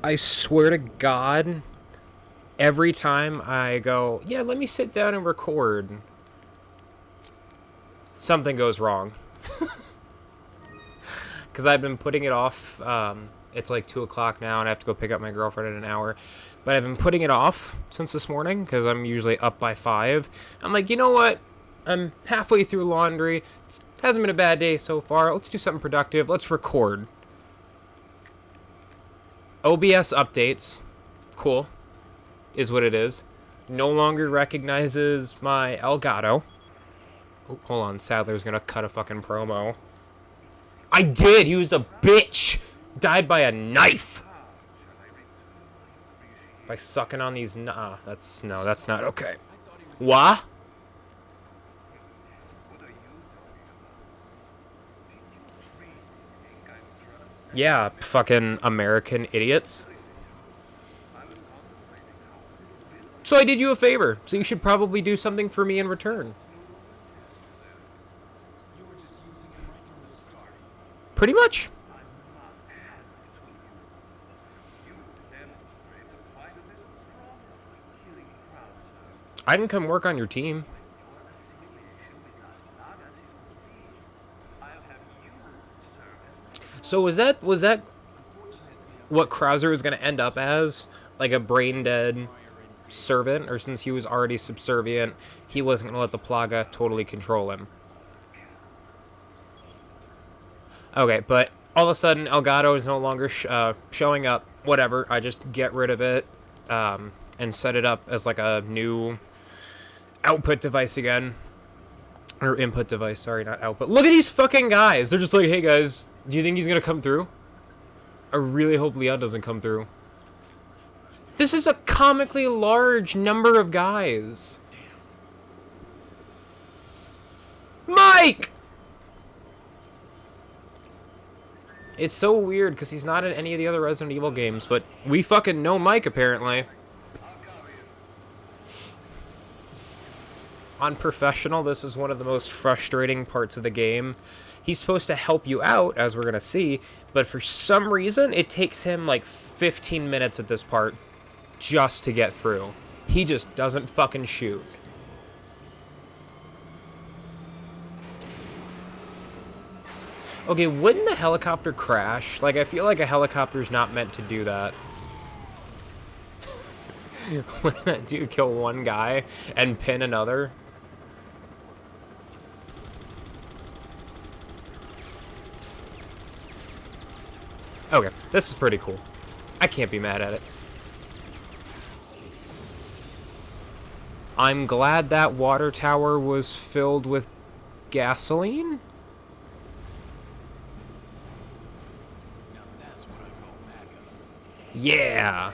I swear to God, every time I go, yeah, let me sit down and record, something goes wrong. Because I've been putting it off. It's like 2 o'clock now, and I have to go pick up my girlfriend in an hour. But I've been putting it off since this morning because I'm usually up by 5. I'm like, you know what? I'm halfway through laundry. It hasn't been a bad day so far. Let's do something productive. Let's record. OBS updates. Cool. Is what it is. No longer recognizes my Elgato. Oh, hold on. Sadler's gonna cut a fucking promo. I did! He was a bitch! Died by a knife! By sucking on these... Nah, that's not okay. What? Yeah, fucking American idiots. So I did you a favor, so you should probably do something for me in return. Pretty much. I can come work on your team. So was that what Krauser was going to end up as? Like a brain dead servant? Or since he was already subservient, he wasn't going to let the Plaga totally control him? Okay, but all of a sudden, Elgato is no longer showing up. Whatever, I just get rid of it and set it up as like a new output device again. Or input device, sorry, not output. Look at these fucking guys! They're just like, hey guys, do you think he's gonna come through? I really hope Leon doesn't come through. This is a comically large number of guys. Mike! It's so weird because he's not in any of the other Resident Evil games, but we fucking know Mike apparently. On Professional, this is one of the most frustrating parts of the game. He's supposed to help you out, as we're going to see, but for some reason, it takes him like 15 minutes at this part just to get through. He just doesn't fucking shoot. Okay, wouldn't the helicopter crash? Like, I feel like a helicopter's not meant to do that. Wouldn't that dude kill one guy and pin another? Okay, this is pretty cool. I can't be mad at it. I'm glad that water tower was filled with gasoline. Yeah.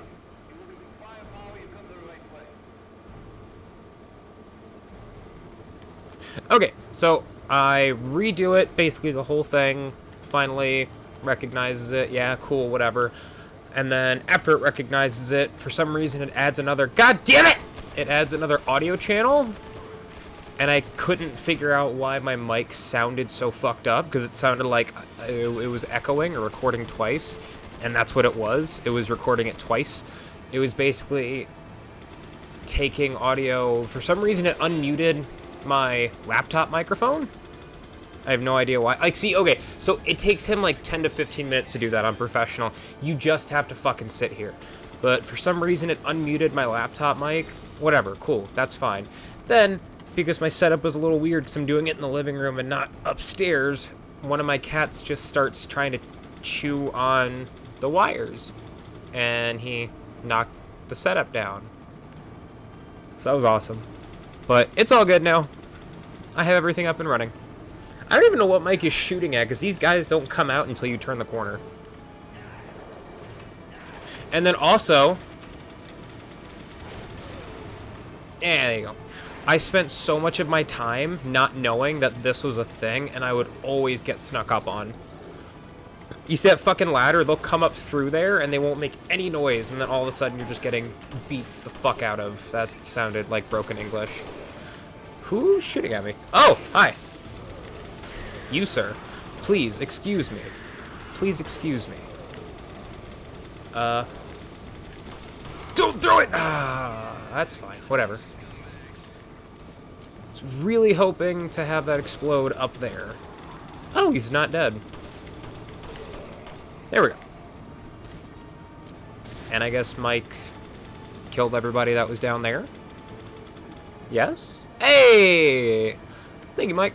Okay, so I redo it, basically the whole thing. Finally recognizes it. Yeah, cool, whatever. And then after it recognizes it, for some reason it adds another... God damn it! It adds another audio channel. And I couldn't figure out why my mic sounded so fucked up, because it sounded like it was echoing or recording twice. And that's what it was. It was recording it twice. It was basically taking audio... For some reason it unmuted my laptop microphone. I have no idea why. Like, see, okay, so it takes him like 10 to 15 minutes to do that on Professional. You just have to fucking sit here. But for some reason, it unmuted my laptop mic. Whatever, cool, that's fine. Then, because my setup was a little weird because I'm doing it in the living room and not upstairs, one of my cats just starts trying to chew on the wires. And he knocked the setup down. So that was awesome. But it's all good now. I have everything up and running. I don't even know what Mike is shooting at, because these guys don't come out until you turn the corner. And then also... Yeah, there you go. I spent so much of my time not knowing that this was a thing, and I would always get snuck up on. You see that fucking ladder? They'll come up through there, and they won't make any noise, and then all of a sudden you're just getting beat the fuck out of. That sounded like broken English. Who's shooting at me? Oh, hi. You, sir. Please, excuse me. Please excuse me. Don't throw it! Ah, that's fine. Whatever. I was really hoping to have that explode up there. Oh, he's not dead. There we go. And I guess Mike killed everybody that was down there? Yes? Hey! Thank you, Mike.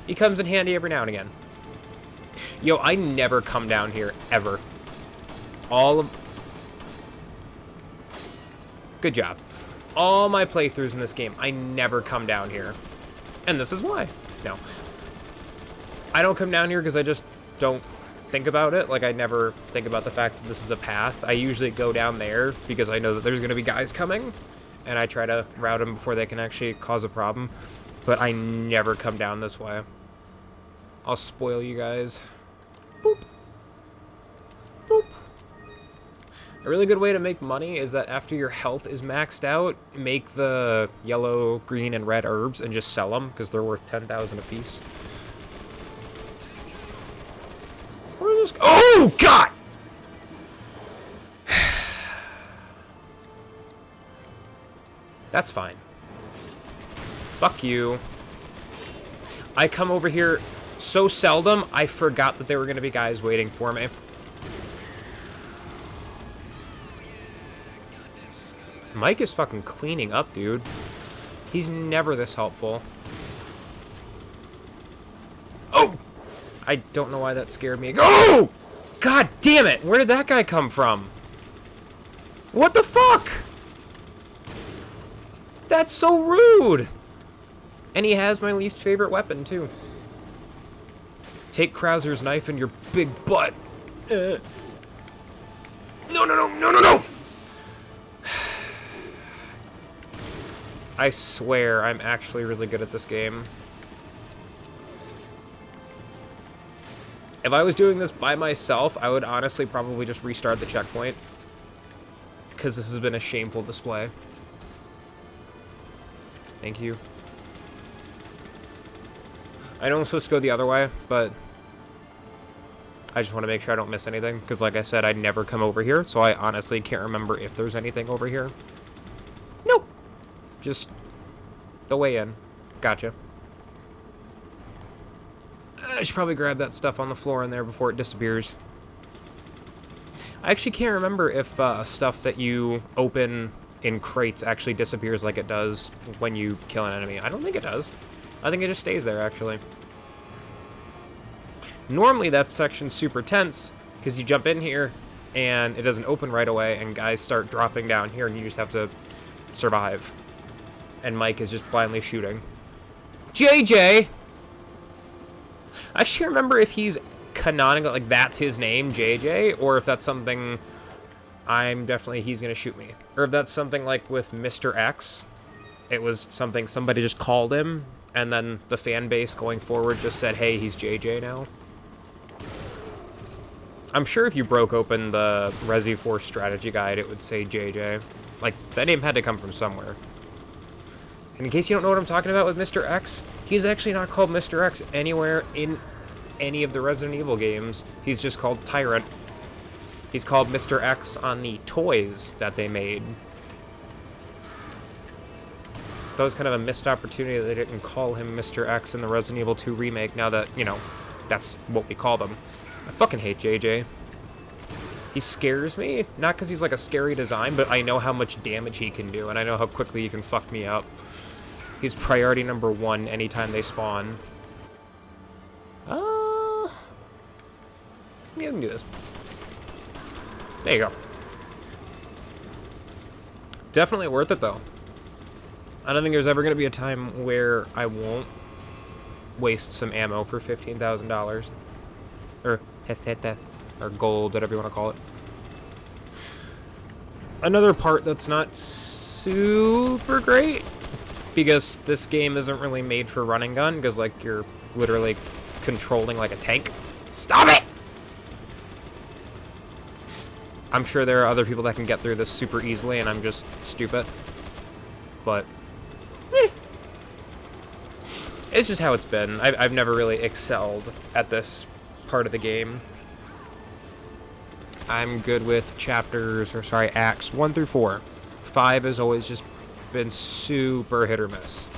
He comes in handy every now and again. Yo, I never come down here, ever. Good job. All my playthroughs in this game, I never come down here. And this is why. No. I don't come down here because I just don't think about it. Like, I never think about the fact that this is a path. I usually go down there because I know that there's going to be guys coming, and I try to route them before they can actually cause a problem. But I never come down this way. I'll spoil you guys. Boop. Boop. A really good way to make money is that after your health is maxed out, make the yellow, green, and red herbs and just sell them because they're worth 10,000 apiece. Where is this? Oh, God! That's fine. Fuck you. I come over here so seldom, I forgot that there were going to be guys waiting for me. Mike is fucking cleaning up, dude. He's never this helpful. Oh! I don't know why that scared me. Oh! God damn it! Where did that guy come from? What the fuck? That's so rude! And he has my least favorite weapon, too. Take Krauser's knife in your big butt. No, no, no, no, no, no! I swear I'm actually really good at this game. If I was doing this by myself, I would honestly probably just restart the checkpoint. Because this has been a shameful display. Thank you. I know I'm supposed to go the other way, but I just want to make sure I don't miss anything. Because like I said, I never come over here, so I honestly can't remember if there's anything over here. Nope. Just the way in. Gotcha. I should probably grab that stuff on the floor in there before it disappears. I actually can't remember if stuff that you open in crates actually disappears like it does when you kill an enemy. I don't think it does. I think it just stays there, actually. Normally, that section's super tense, because you jump in here, and it doesn't open right away, and guys start dropping down here, and you just have to survive. And Mike is just blindly shooting. JJ! I actually remember if he's canonical, like that's his name, JJ, or if that's something he's gonna shoot me. Or if that's something like with Mr. X, it was something somebody just called him, and then the fan base going forward just said, hey, he's JJ now. I'm sure if you broke open the Resi 4 strategy guide, it would say JJ. Like, that name had to come from somewhere. And in case you don't know what I'm talking about with Mr. X, he's actually not called Mr. X anywhere in any of the Resident Evil games. He's just called Tyrant. He's called Mr. X on the toys that they made. That was kind of a missed opportunity that they didn't call him Mr. X in the Resident Evil 2 remake, now that, you know, that's what we call them. I fucking hate JJ. He scares me, not because he's like a scary design, but I know how much damage he can do, and I know how quickly he can fuck me up. He's priority number 1 anytime they spawn. Yeah, we can do this. There you go. Definitely worth it, though. I don't think there's ever going to be a time where I won't waste some ammo for $15,000. Or or gold, whatever you want to call it. Another part that's not super great, because this game isn't really made for run and gun, because like you're literally controlling like a tank. Stop it! I'm sure there are other people that can get through this super easily, and I'm just stupid. But it's just how it's been. I've never really excelled at this part of the game. I'm good with chapters, or sorry, acts 1 through 4. 5 has always just been super hit or miss.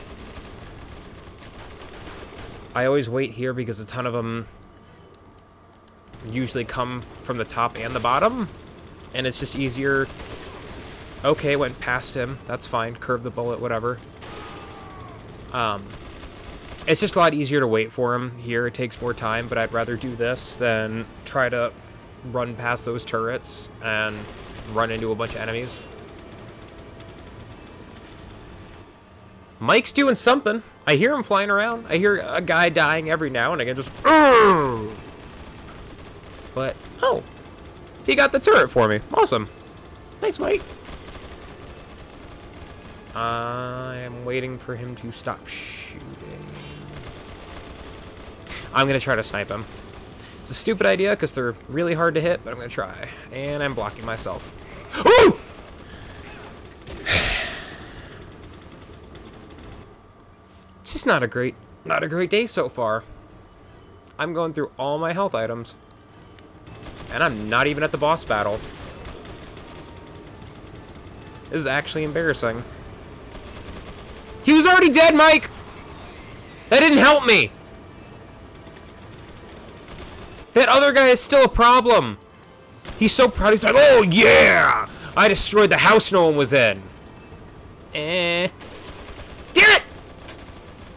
I always wait here because a ton of them usually come from the top and the bottom, and it's just easier. Okay, went past him. That's fine. Curve the bullet, whatever. It's just a lot easier to wait for him here. It takes more time, but I'd rather do this than try to run past those turrets and run into a bunch of enemies. Mike's doing something. I hear him flying around. I hear a guy dying every now and again. Just, Urgh! But, oh, he got the turret for me. Awesome. Thanks, Mike. I am waiting for him to stop shooting. I'm going to try to snipe him. It's a stupid idea because they're really hard to hit, but I'm going to try. And I'm blocking myself. Ooh! It's just not a great day so far. I'm going through all my health items. And I'm not even at the boss battle. This is actually embarrassing. He was already dead, Mike! That didn't help me! That other guy is still a problem. He's so proud. He's like, oh, yeah! I destroyed the house no one was in. Damn it!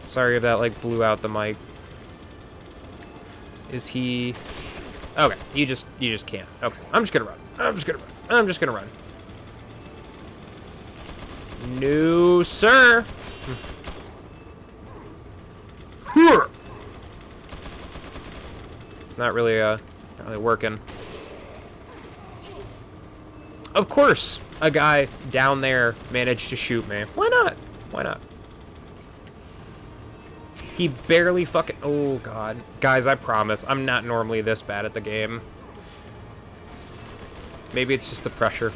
Sorry if that, like, blew out the mic. Is he... Okay, you just can't. Okay, I'm just gonna run. I'm just gonna run. No, sir. It's not really working. Of course, a guy down there managed to shoot me. Why not? Why not? He barely fucking... Oh, God. Guys, I promise, I'm not normally this bad at the game. Maybe it's just the pressure.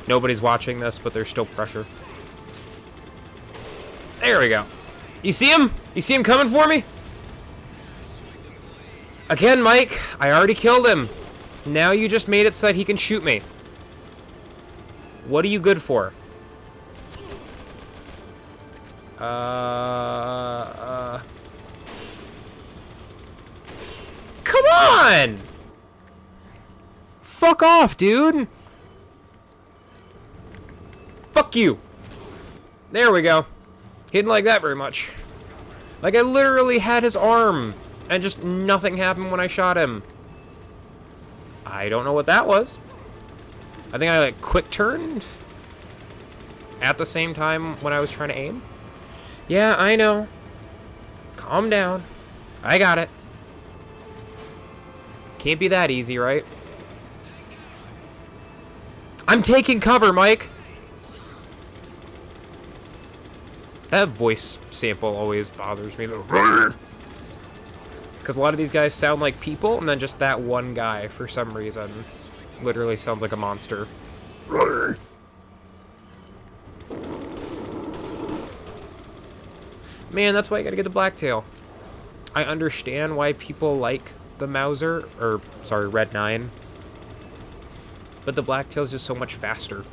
Nobody's watching this, but there's still pressure. There we go. You see him? You see him coming for me? Again, Mike, I already killed him. Now you just made it so that he can shoot me. What are you good for? Come on! Fuck off, dude! Fuck you! There we go. He didn't like that very much. Like, I literally had his arm, and just nothing happened when I shot him. I don't know what that was. I think I, like, quick turned at the same time when I was trying to aim. Yeah, I know. Calm down. I got it. Can't be that easy, right? I'm taking cover, Mike. That voice sample always bothers me. Because a lot of these guys sound like people, and then just that one guy, for some reason, literally sounds like a monster. Man, that's why you gotta get the Blacktail. I understand why people like the Mauser, or, sorry, Red 9. But the Blacktail's just so much faster.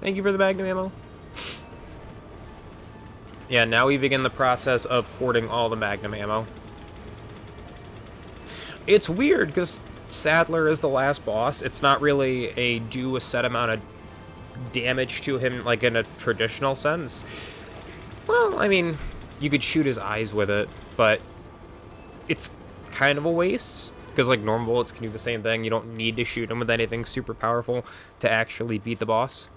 Thank you for the Magnum ammo. Yeah, now we begin the process of hoarding all the Magnum ammo. It's weird, because Sadler is the last boss. It's not really do a set amount of damage to him, like in a traditional sense. Well, I mean, you could shoot his eyes with it, but it's kind of a waste. Because, like, normal bullets can do the same thing. You don't need to shoot him with anything super powerful to actually beat the boss.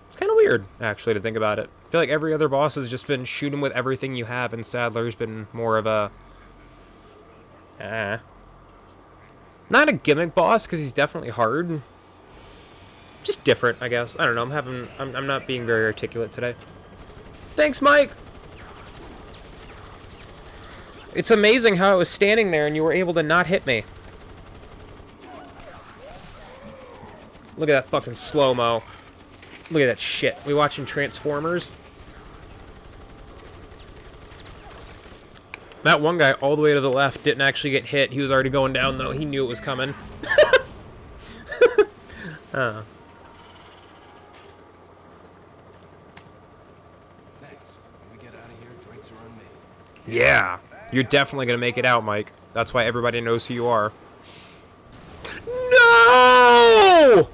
It's kind of weird, actually, to think about it. I feel like every other boss has just been shoot him with everything you have, and Sadler's been more of a... Not a gimmick boss, because he's definitely hard. Just different, I guess. I don't know, I'm not being very articulate today. Thanks, Mike! It's amazing how I was standing there and you were able to not hit me. Look at that fucking slow-mo. Look at that shit. We watching Transformers? That one guy all the way to the left didn't actually get hit. He was already going down, though. He knew it was coming. Thanks. When we get out of here, drinks are on me. Yeah. You're definitely going to make it out, Mike. That's why everybody knows who you are. No!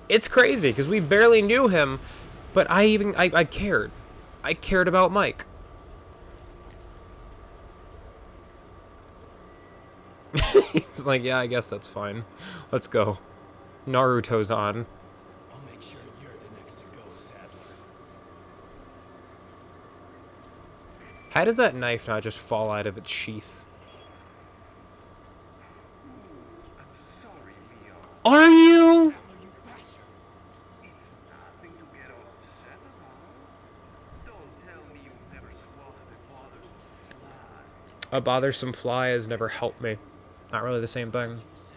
It's crazy, because we barely knew him, but I cared. I cared about Mike. He's like, yeah, I guess that's fine. Let's go. Naruto's on. I'll make sure you're the next to go, Sadler. How does that knife not just fall out of its sheath? I'm sorry, Leo. Are you? Sadler, you bastard! It's nothing to get upset about. Don't tell me you've never swallowed a bothersome fly. A bothersome fly has never helped me. Not really the same thing. You say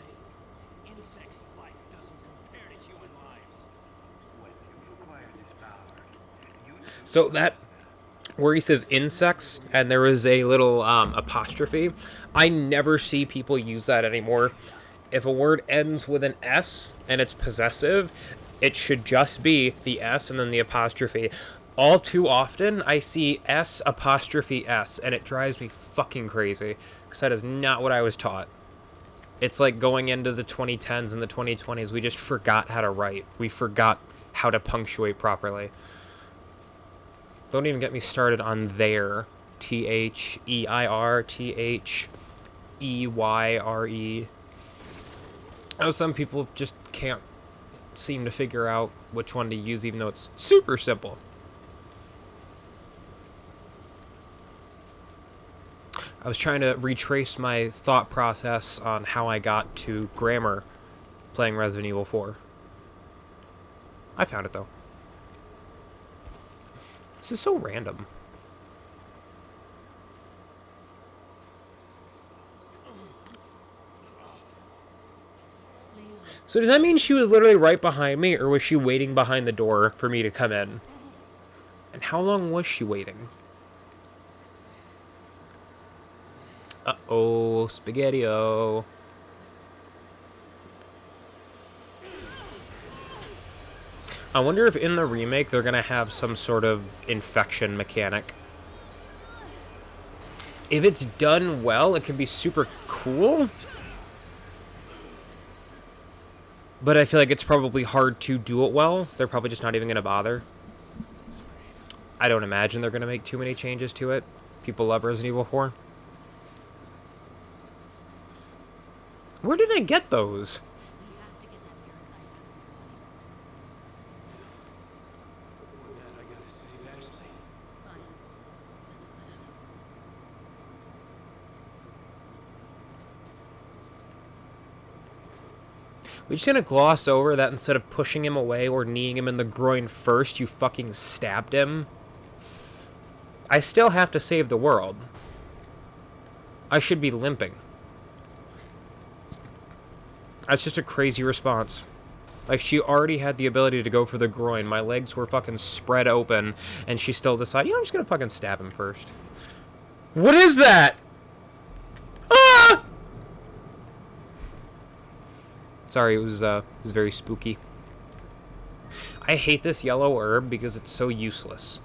insects' life doesn't compare to human lives. When you've acquired this power, you So that, where he says insects, and there was a little apostrophe, I never see people use that anymore. If a word ends with an S and it's possessive, it should just be the S and then the apostrophe. All too often, I see S apostrophe S, and it drives me fucking crazy, because that is not what I was taught. It's like going into the 2010s and the 2020s, we just forgot how to write. We forgot how to punctuate properly. Don't even get me started on there. T-H-E-I-R, T-H-E-Y-R-E. Oh, some people just can't seem to figure out which one to use, even though it's super simple. I was trying to retrace my thought process on how I got to grammar playing Resident Evil 4. I found it, though. This is so random. So does that mean she was literally right behind me, or was she waiting behind the door for me to come in? And how long was she waiting? Uh-oh, Spaghetti-O. I wonder if in the remake they're gonna have some sort of infection mechanic. If it's done well, it can be super cool. But I feel like it's probably hard to do it well. They're probably just not even gonna bother. I don't imagine they're gonna make too many changes to it. People love Resident Evil 4. Where did I get those? We have to get that parasite out of Before that, I gotta save Ashley. your body. Fine. Let's plan. We're just gonna gloss over that instead of pushing him away or kneeing him in the groin first, you fucking stabbed him. I still have to save the world. I should be limping. That's just a crazy response. Like, she already had the ability to go for the groin. My legs were fucking spread open, and she still decided, I'm just gonna fucking stab him first. What is that? Ah! Sorry, it was very spooky. I hate this yellow herb because it's so useless.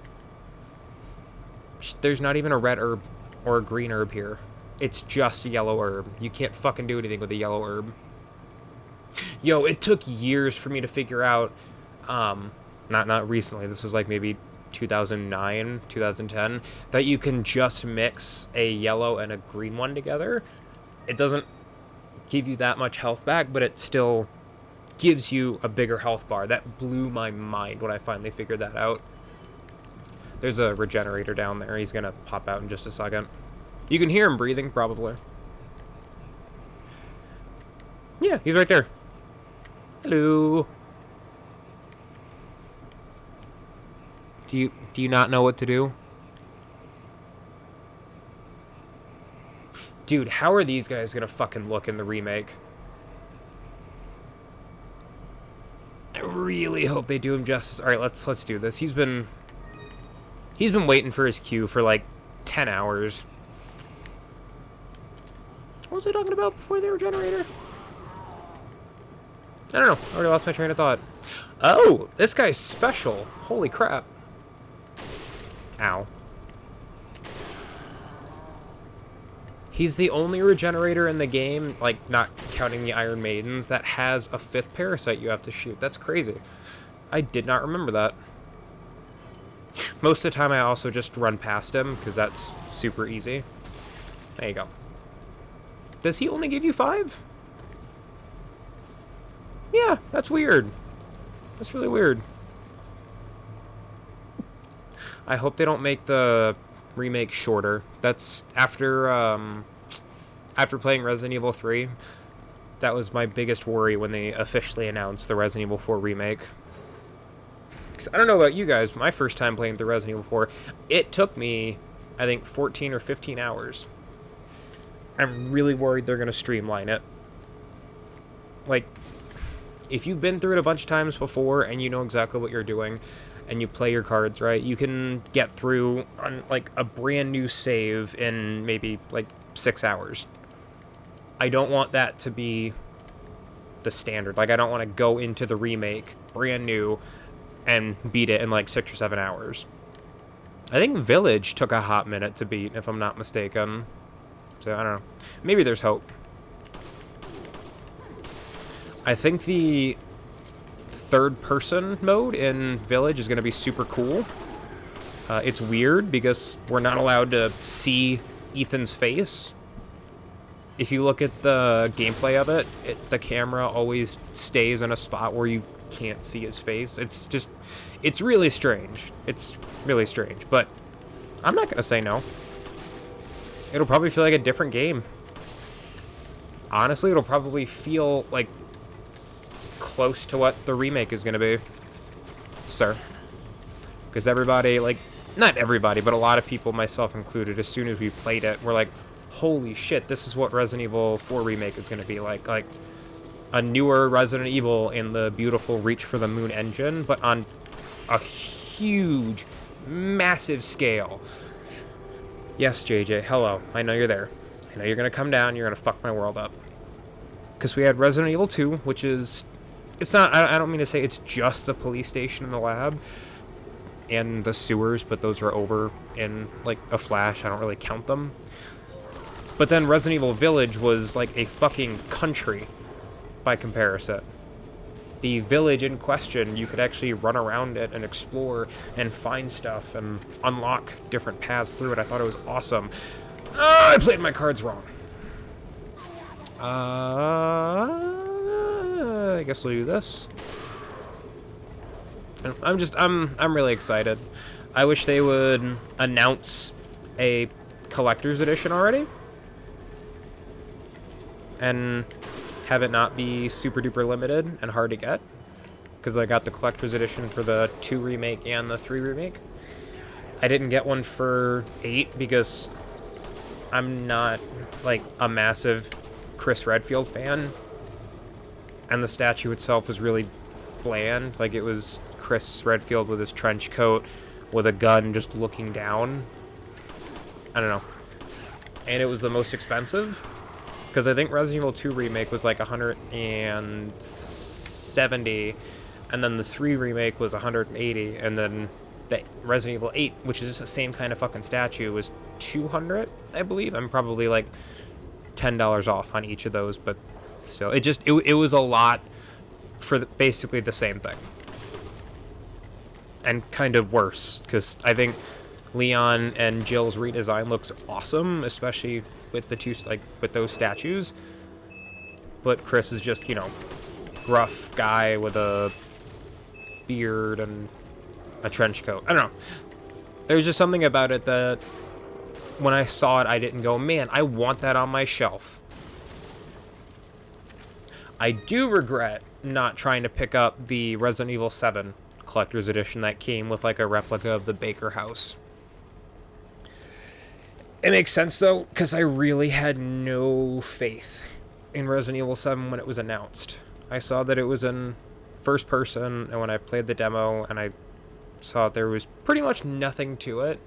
There's not even a red herb or a green herb here. It's just a yellow herb. You can't fucking do anything with a yellow herb. Yo, it took years for me to figure out, not recently, this was like maybe 2009, 2010, that you can just mix a yellow and a green one together. It doesn't give you that much health back, but it still gives you a bigger health bar. That blew my mind when I finally figured that out. There's a regenerator down there. He's gonna pop out in just a second. You can hear him breathing, probably. Yeah, he's right there. Hello. Do you not know what to do? Dude, how are these guys gonna fucking look in the remake? really hope they do him justice. All right, let's do this. He's been waiting for his cue for like 10 hours. What was I talking about before the regenerator? I don't know. I already lost my train of thought. Oh, this guy's special. Holy crap. Ow. He's the only regenerator in the game, like, not counting the Iron Maidens, that has a 5th parasite you have to shoot. That's crazy. I did not remember that. Most of the time I also just run past him, because that's super easy. There you go. Does he only give you 5? Yeah, that's weird. That's really weird. I hope they don't make the remake shorter. That's after playing Resident Evil 3, that was my biggest worry when they officially announced the Resident Evil 4 remake. 'Cause I don't know about you guys, my first time playing the Resident Evil 4, it took me, I think, 14 or 15 hours. I'm really worried they're going to streamline it. Like, if you've been through it a bunch of times before and you know exactly what you're doing and you play your cards right, you can get through on like a brand new save in maybe like 6 hours. I don't want that to be the standard. Like, I don't want to go into the remake brand new and beat it in like 6 or 7 hours. I think Village took a hot minute to beat, if I'm not mistaken. So, I don't know. Maybe there's hope. I think the third-person mode in Village is going to be super cool. It's weird because we're not allowed to see Ethan's face. If you look at the gameplay of it, the camera always stays in a spot where you can't see his face. It's really strange. It's really strange, but I'm not going to say no. It'll probably feel like a different game. Honestly, it'll probably feel like close to what the remake is going to be, sir. Because everybody, like, not everybody, but a lot of people, myself included, as soon as we played it, were like, holy shit, this is what Resident Evil 4 remake is going to be like. Like, a newer Resident Evil in the beautiful Reach for the Moon engine, but on a huge, massive scale. Yes, JJ, hello. I know you're there. I know you're going to come down, you're going to fuck my world up. Because we had Resident Evil 2, which is... It's not... I don't mean to say it's just the police station and the lab and the sewers, but those are over in, like, a flash. I don't really count them. But then Resident Evil Village was, like, a fucking country by comparison. The village in question, you could actually run around it and explore and find stuff and unlock different paths through it. I thought it was awesome. I played my cards wrong. I guess we'll do this. I'm really excited. I wish they would announce a collector's edition already. And have it not be super duper limited and hard to get. Because I got the collector's edition for the 2 remake and the 3 remake. I didn't get one for 8 because I'm not, like, a massive Chris Redfield fan. And the statue itself was really bland. Like, it was Chris Redfield with his trench coat with a gun just looking down. I don't know. And it was the most expensive. Because I think Resident Evil 2 remake was like 170, and then the 3 remake was 180, and then the Resident Evil 8, which is the same kind of fucking statue, was 200, I believe. I'm probably like $10 off on each of those, but still, it was a lot for basically the same thing. And kind of worse, because I think Leon and Jill's redesign looks awesome, especially with the two, like, with those statues. But Chris is just, you know, gruff guy with a beard and a trench coat. I don't know. There's just something about it that when I saw it, I didn't go, man, I want that on my shelf. I do regret not trying to pick up the Resident Evil 7 collector's edition that came with, like, a replica of the Baker house. It makes sense, though, because I really had no faith in Resident Evil 7 when it was announced. I saw that it was in first person, and when I played the demo and I saw there was pretty much nothing to it,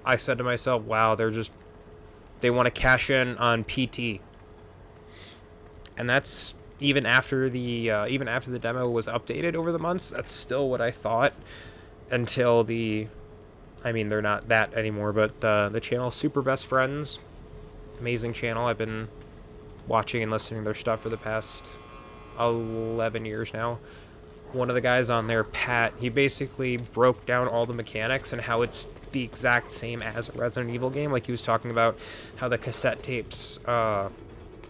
I said to myself, wow, they want to cash in on PT. And that's even after the demo was updated over the months, that's still what I thought until they're not that anymore, but the channel Super Best Friends, amazing channel. I've been watching and listening to their stuff for the past 11 years now. One of the guys on there, Pat, he basically broke down all the mechanics and how it's the exact same as a Resident Evil game. Like, he was talking about how the cassette tapes and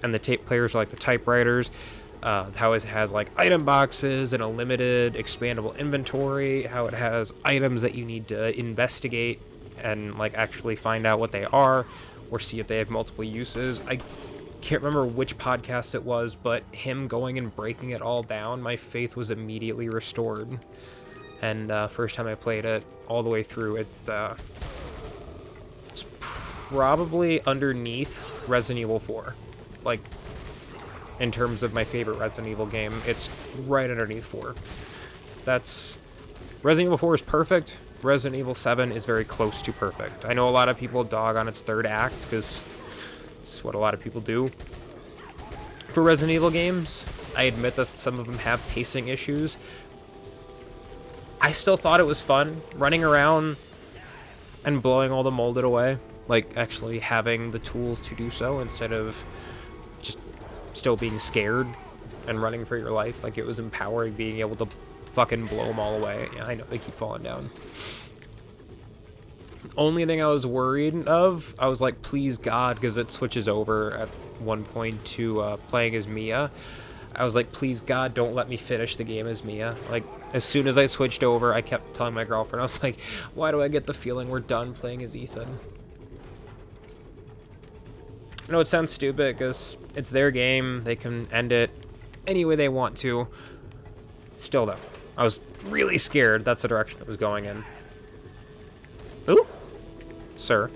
the tape players are like the typewriters, how it has like item boxes and a limited expandable inventory, how it has items that you need to investigate and like actually find out what they are or see if they have multiple uses. I can't remember which podcast it was, but him going and breaking it all down, my faith was immediately restored. And first time I played it all the way through, it's probably underneath Resident Evil 4. Like, in terms of my favorite Resident Evil game, it's right underneath 4. Resident Evil 4 is perfect. Resident Evil 7 is very close to perfect. I know a lot of people dog on its third act, because it's what a lot of people do for Resident Evil games. I admit that some of them have pacing issues. I still thought it was fun running around and blowing all the molded away. Like, actually having the tools to do so instead of just still being scared and running for your life. Like, it was empowering being able to fucking blow them all away. Yeah, I know, they keep falling down. Only thing I was worried of, I was like, please God, because it switches over at one point to playing as Mia. I was like, please God, don't let me finish the game as Mia. Like, as soon as I switched over, I kept telling my girlfriend, I was like, why do I get the feeling we're done playing as Ethan? I know it sounds stupid, because it's their game. They can end it any way they want to. Still, though, I was really scared that's the direction it was going in. Ooh. Sir.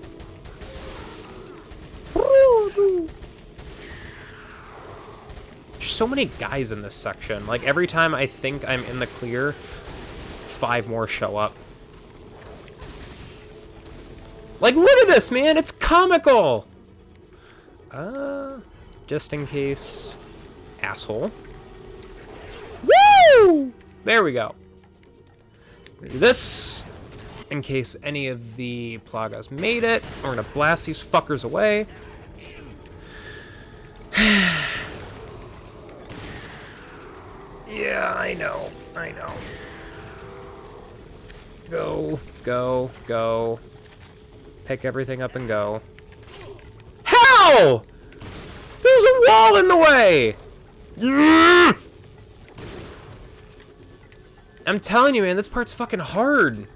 There's so many guys in this section. Like, every time I think I'm in the clear, 5 more show up. Like, look at this, man! It's comical! Just in case... Asshole. Woo! There we go. Do this... in case any of the Plagas made it. We're gonna blast these fuckers away. Yeah, I know. Go, go, go. Pick everything up and go. How? There's a wall in the way! I'm telling you, man, this part's fucking hard.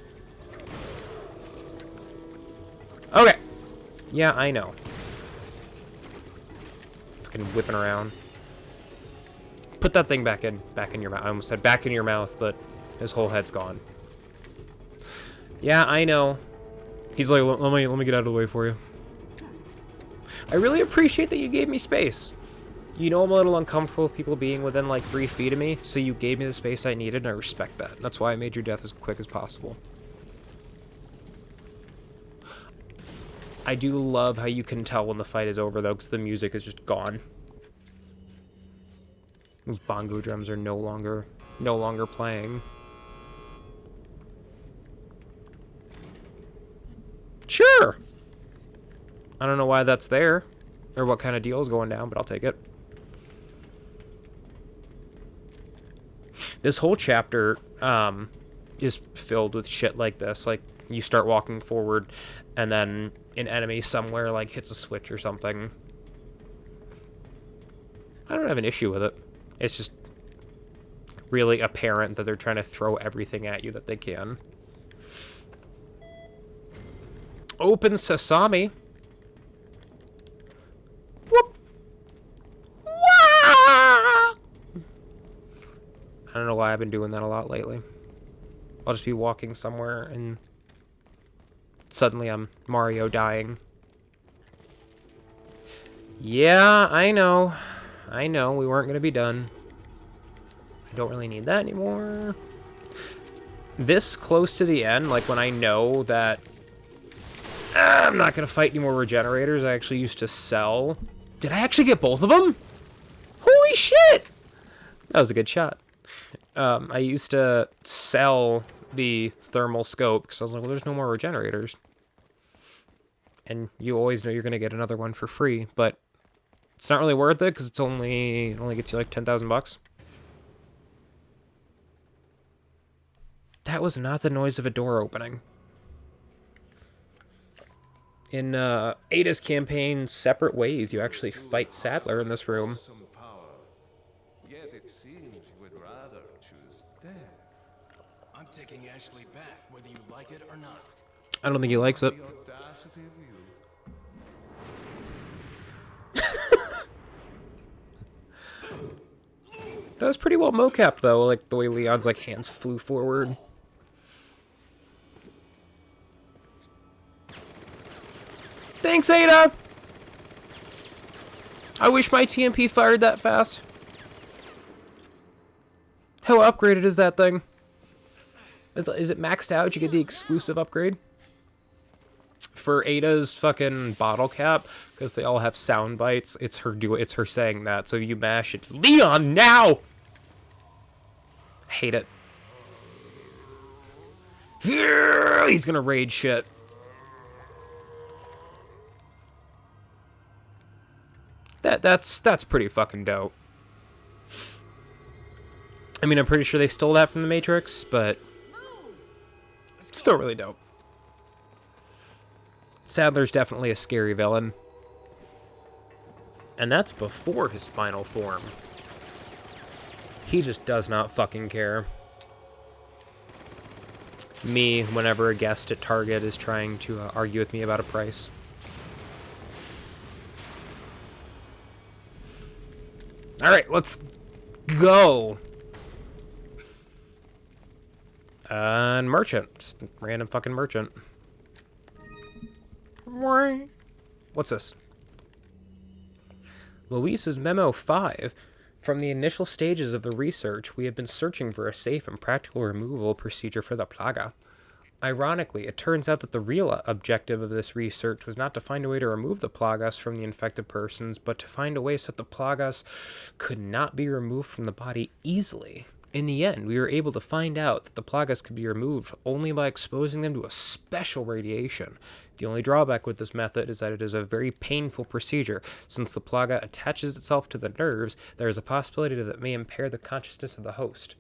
Okay. Yeah, I know. Fucking whipping around. Put that thing back in your mouth. I almost said back in your mouth, but his whole head's gone. Yeah, I know. He's like, let me get out of the way for you. I really appreciate that you gave me space. You know I'm a little uncomfortable with people being within like 3 feet of me, so you gave me the space I needed, and I respect that. That's why I made your death as quick as possible. I do love how you can tell when the fight is over, though, because the music is just gone. Those bongo drums are no longer playing. Sure! I don't know why that's there, or what kind of deal is going down, but I'll take it. This whole chapter is filled with shit like this. Like, you start walking forward, and then an enemy somewhere, like, hits a switch or something. I don't have an issue with it. It's just really apparent that they're trying to throw everything at you that they can. Open sesame. Whoop. Wah! I don't know why I've been doing that a lot lately. I'll just be walking somewhere and suddenly I'm Mario dying. Yeah, I know. We weren't going to be done. I Don't really need that anymore. This close to the end, like when I know that I'm not going to fight any more regenerators, I actually used to sell. Did I actually get both of them? Holy shit! That was a good shot. I used to sell the thermal scope because I was like, well, there's no more regenerators. And you always know you're going to get another one for free, but it's not really worth it because it only gets you like 10,000 bucks. That was not the noise of a door opening. In Ada's campaign, Separate Ways, you actually fight Sadler in this room. Some power. Yet it seems you would rather choose death. I'm taking Ashley back, whether you like it or not. I don't think he likes it. The audacity of you. That was pretty well mocap though, like the way Leon's like hands flew forward. Thanks, Ada! I wish my TMP fired that fast. How upgraded is that thing? Is it maxed out? Did you get the exclusive upgrade? For Ada's fucking bottle cap, because they all have sound bites, it's her saying that, so you mash it. Leon, now! I hate it. He's gonna rage shit. That's pretty fucking dope. I mean, I'm pretty sure they stole that from the Matrix, but it's still really dope. Sadler's definitely a scary villain. And that's before his final form. He just does not fucking care. Me, whenever a guest at Target is trying to argue with me about a price. Alright, let's go. And merchant. Just random fucking merchant. What's this? Luis's Memo 5. From the initial stages of the research, we have been searching for a safe and practical removal procedure for the plaga. Ironically, it turns out that the real objective of this research was not to find a way to remove the plagas from the infected persons, but to find a way so that the plagas could not be removed from the body easily. In the end, we were able to find out that the plagas could be removed only by exposing them to a special radiation. The only drawback with this method is that it is a very painful procedure. Since the plaga attaches itself to the nerves, there is a possibility that it may impair the consciousness of the host.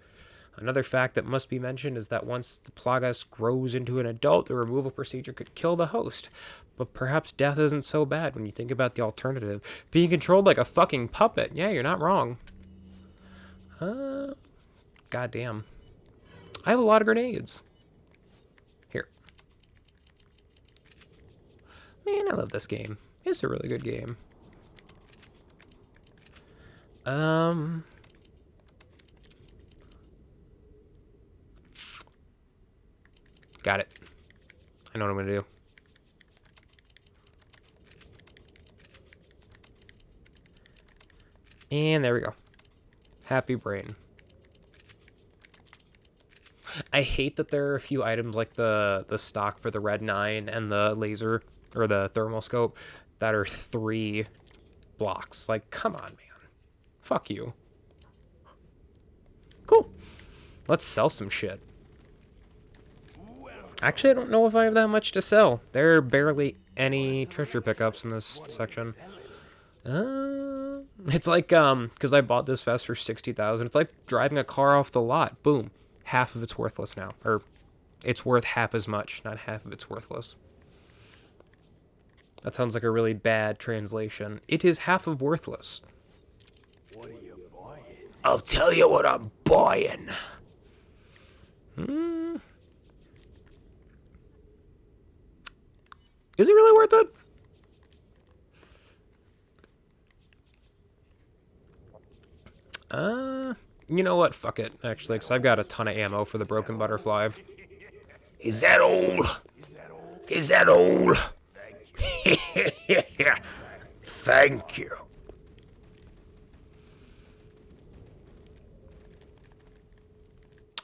Another fact that must be mentioned is that once the plagas grows into an adult, the removal procedure could kill the host. But perhaps death isn't so bad when you think about the alternative. Being controlled like a fucking puppet. Yeah, you're not wrong. Goddamn. I have a lot of grenades. Here. Man, I love this game. It's a really good game. Got it. I know what I'm gonna do. And there we go. Happy brain. I hate that there are a few items like the stock for the Red 9 and the laser, or the thermal scope, that are 3 blocks. Like, come on, man. Fuck you. Cool. Let's sell some shit. Actually, I don't know if I have that much to sell. There are barely any treasure pickups in this section. It's like, because I bought this vest for 60,000. It's like driving a car off the lot. Boom. Half of it's worthless now. Or, it's worth half as much, not half of it's worthless. That sounds like a really bad translation. It is half of worthless. What are you buying? I'll tell you what I'm buying. Is it really worth it? You know what? Fuck it, actually, because I've got a ton of ammo for the broken butterfly. Is that all? Is that all? Thank you.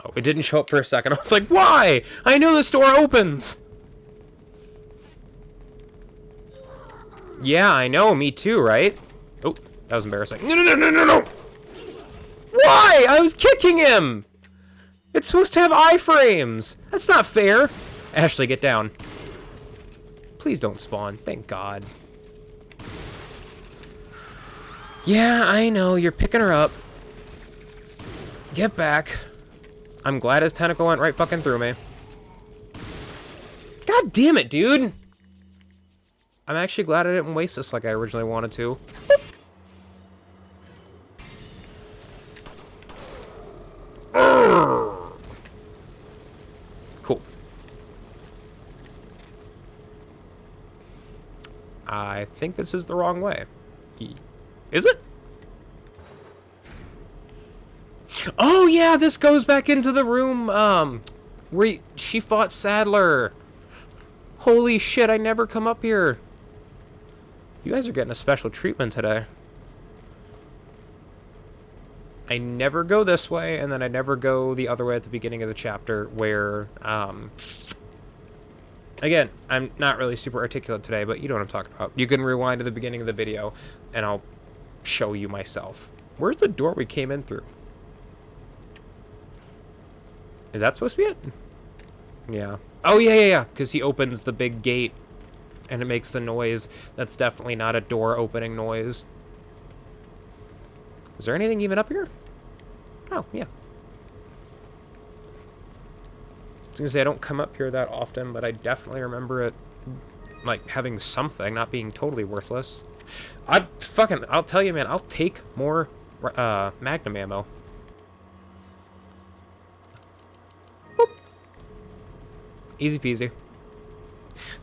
Oh, it didn't show up for a second. I was like, why? I know this door opens. Yeah, I know. Me too, right? Oh, that was embarrassing. No, no, no, no, no, no. Why? I was kicking him. It's supposed to have iframes. That's not fair. Ashley, get down. Please don't spawn. Thank God. Yeah, I know. You're picking her up. Get back. I'm glad his tentacle went right fucking through me. God damn it, dude. I'm actually glad I didn't waste this like I originally wanted to. Cool. I think this is the wrong way. Is it? Oh yeah, this goes back into the room, where she fought Sadler. Holy shit, I never come up here. You guys are getting a special treatment today. I never go this way, and then I never go the other way at the beginning of the chapter where, again, I'm not really super articulate today, but you know what I'm talking about. You can rewind to the beginning of the video, and I'll show you myself. Where's the door we came in through? Is that supposed to be it? Yeah. Oh, yeah, yeah, yeah, because he opens the big gate, and it makes the noise. That's definitely not a door opening noise. Is there anything even up here? Oh, yeah. I was gonna say, I don't come up here that often, but I definitely remember it, like, having something, not being totally worthless. I'll tell you, man, I'll take more, Magnum ammo. Boop. Easy peasy.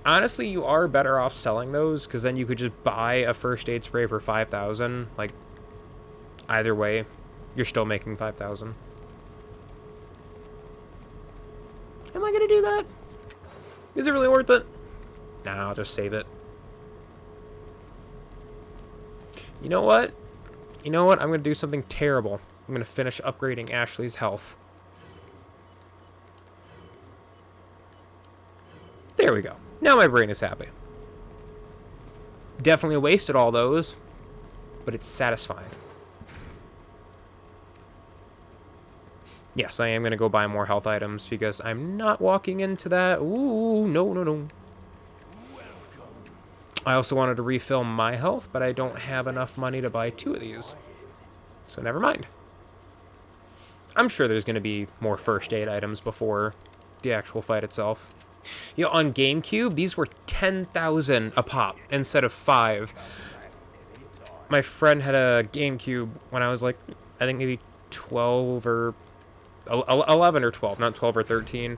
Honestly, you are better off selling those, because then you could just buy a first aid spray for 5,000. Like, either way, you're still making 5,000. Am I gonna do that? Is it really worth it? Nah, I'll just save it. You know what? You know what? I'm gonna do something terrible. I'm gonna finish upgrading Ashley's health. There we go. Now my brain is happy. Definitely wasted all those, but it's satisfying. Yes, I am going to go buy more health items because I'm not walking into that. Ooh, no, no, no. I also wanted to refill my health, but I don't have enough money to buy 2 of these. So never mind. I'm sure there's going to be more first aid items before the actual fight itself. You know, on GameCube, these were 10,000 a pop instead of 5. My friend had a GameCube when I was like, I think maybe 12 or 11 or 12, not 12 or 13.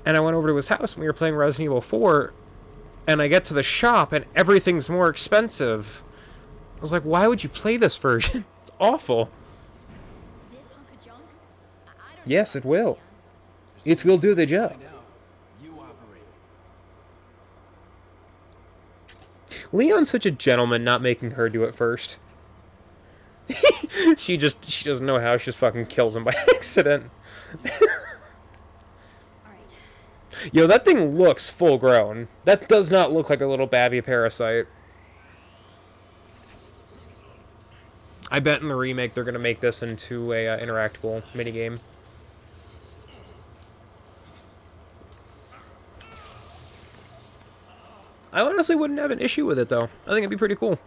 And I went over to his house and we were playing Resident Evil 4. And I get to the shop and everything's more expensive. I was like, why would you play this version? It's awful. This hunk of junk? I don't Yes, know it will. about Leon. It will do the job. You operate. Leon's such a gentleman, not making her do it first. she doesn't know how. She just fucking kills him by accident. Alright. Yo, that thing looks full grown. That does not look like a little babby parasite. I bet in the remake they're gonna make this into a interactable minigame. I honestly wouldn't have an issue with it though. I think it'd be pretty cool.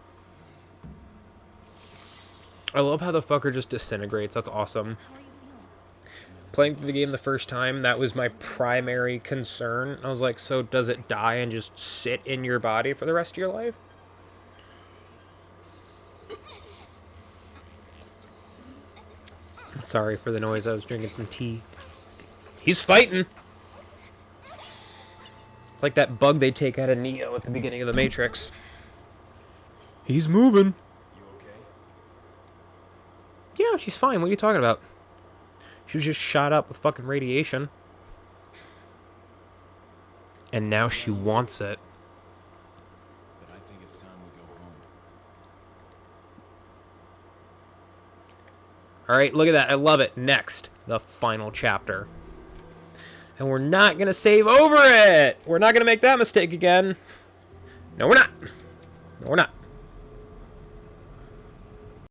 I love how the fucker just disintegrates. That's awesome. How are you feeling? Playing through the game the first time, that was my primary concern. I was like, so does it die and just sit in your body for the rest of your life? Sorry for the noise, I was drinking some tea. He's fighting! It's like that bug they take out of Neo at the beginning of The Matrix. He's moving. You okay? Yeah, she's fine. What are you talking about? She was just shot up with fucking radiation. And now she wants it. But I think it's time we go home. Alright, look at that. I love it. Next, the final chapter. And we're not going to save over it. We're not going to make that mistake again. No, we're not. No, we're not.